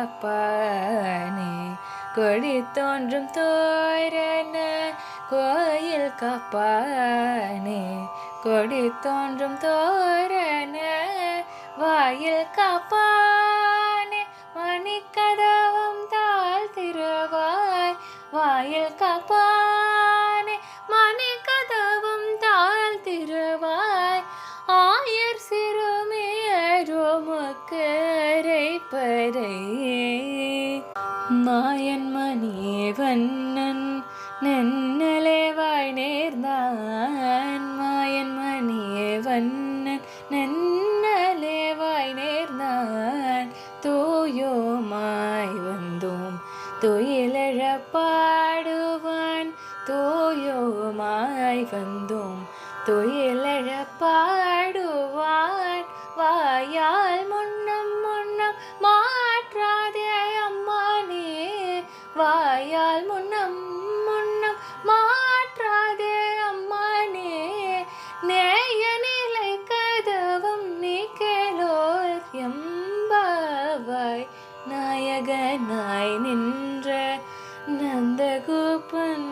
காப்பானே கொடி தோன்றும் தோரண கோயில் காப்பானே கொடி தோன்றும் தோரண வாயில் காப்பானே மணிக்கதவும் தாழ் திருவாய் வாயில் காப்பானே மணிக்கதவும் தாழ் திருவாய் ஆயர் சிறுமியருமுக்கரை பறை மாயன் மணிவண்ணன் நென்னலேவாய் நேர்ந்தான் மாயன் மணிவண்ணன் நென்னலேவாய் நேர்ந்தான் தூயோமாய் வந்தோம் துயிலெழ பாடுவான் தூயோமாய் வந்தோம் துயிலெழ பாடுவான் வாயால் முன்னம் முன்னம் மாற்றாதே அம்மானே வாயால் முன்னம் முன்னம் மாற்றாதே அம்மானே நேய நிலை கதவும் நீ கேளோர் எம்பாவாய் நாயகனாய் நின்ற நந்தகோபன்